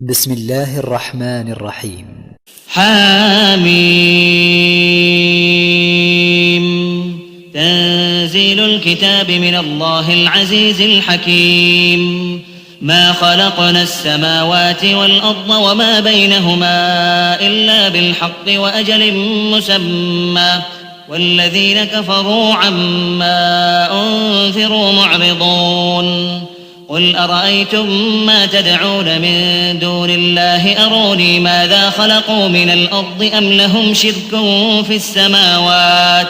بسم الله الرحمن الرحيم. حاميم. تنزيل الكتاب من الله العزيز الحكيم. ما خلقنا السماوات والأرض وما بينهما إلا بالحق وأجل مسمى والذين كفروا عما أنذروا معرضون. قل أرأيتم ما تدعون من دون الله أروني ماذا خلقوا من الأرض أم لهم شرك في السماوات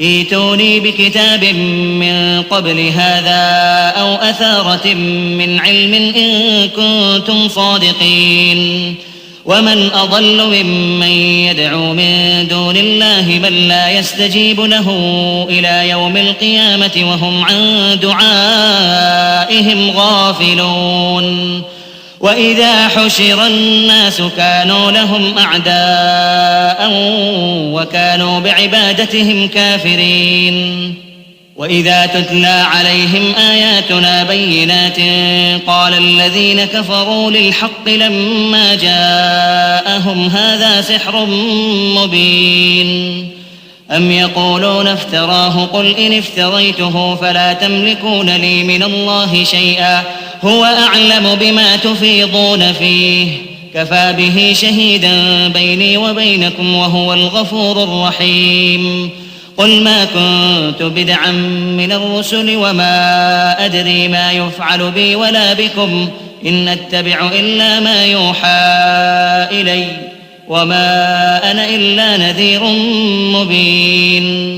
ائتوني بكتاب من قبل هذا أو أثارة من علم إن كنتم صادقين. ومن أضل ممن يدعو من دون الله من لا يستجيب له إلى يوم القيامة وهم عن دعائهم غافلون. وإذا حشر الناس كانوا لهم أعداء وكانوا بعبادتهم كافرين. وإذا تتلى عليهم آياتنا بينات قال الذين كفروا للحق لما جاءهم هذا سحر مبين. أم يقولون افتراه قل إن افتريته فلا تملكون لي من الله شيئا هو أعلم بما تفيضون فيه كفى به شهيدا بيني وبينكم وهو الغفور الرحيم. قل ما كنت بدعا من الرسل وما أدري ما يفعل بي ولا بكم إن أتبع إلا ما يوحى إلي وما أنا إلا نذير مبين.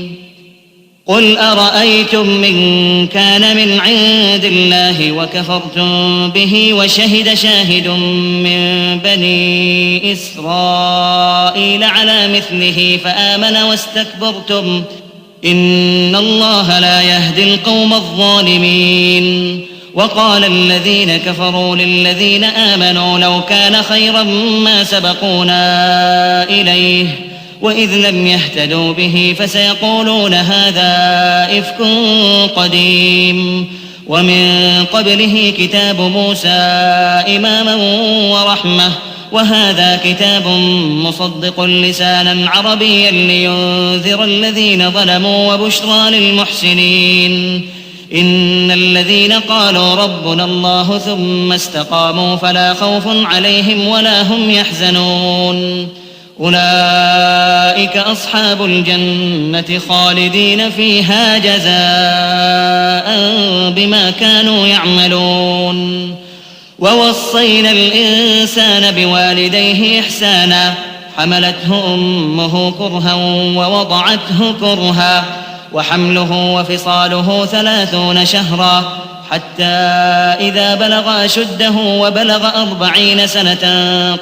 قل أرأيتم من كان من عند الله وكفرتم به وشهد شاهد من بني إسرائيل على مثله فآمن واستكبرتم إن الله لا يهدي القوم الظالمين. وقال الذين كفروا للذين آمنوا لو كان خيرا ما سبقونا إليه وإذ لم يهتدوا به فسيقولون هذا إفك قديم. ومن قبله كتاب موسى إماما ورحمة وهذا كتاب مصدق لسانا عربيا لينذر الذين ظلموا وبشرى للمحسنين. إن الذين قالوا ربنا الله ثم استقاموا فلا خوف عليهم ولا هم يحزنون. أولئك أصحاب الجنة خالدين فيها جزاء بما كانوا يعملون. ووصينا الإنسان بوالديه إحسانا حملته أمه كرها ووضعته كرها وحمله وفصاله 30 شهرا حتى إذا بلغ أشده وبلغ 40 سنة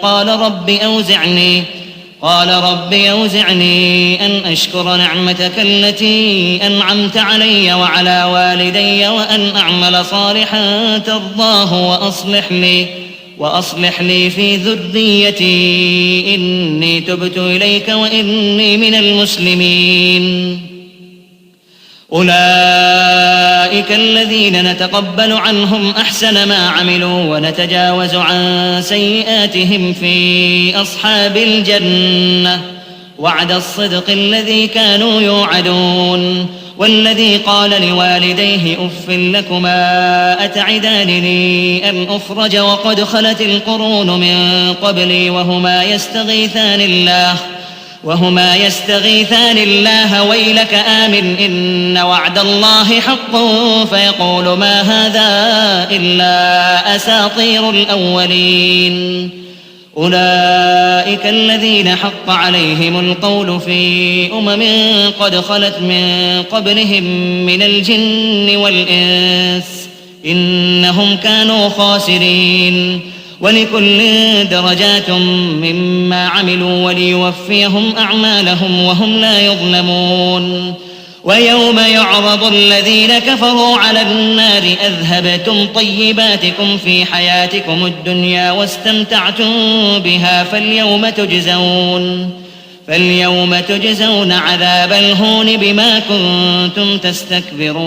قال رب أوزعني أن أشكر نعمتك التي أنعمت علي وعلى والدي وأن أعمل صالحا ترضاه وأصلح لي في ذريتي إني تبت إليك وإني من المسلمين. أولئك الذين نتقبل عنهم أحسن ما عملوا ونتجاوز عن سيئاتهم في أصحاب الجنة وعد الصدق الذي كانوا يوعدون. والذي قال لوالديه أف لكما أتعدانني أن أخرج وقد خلت القرون من قبلي وهما يستغيثان الله ويلك آمن إن وعد الله حق فيقول ما هذا إلا أساطير الأولين. أولئك الذين حق عليهم القول في قد خلت من قبلهم من الجن والإنس إنهم كانوا خاسرين. ولكل درجات مما عملوا وليوفيهم أعمالهم وهم لا يظلمون. ويوم يعرض الذين كفروا على النار أذهبتم طيباتكم في حياتكم الدنيا واستمتعتم بها فاليوم تجزون عذاب الهون بما كنتم تستكبرون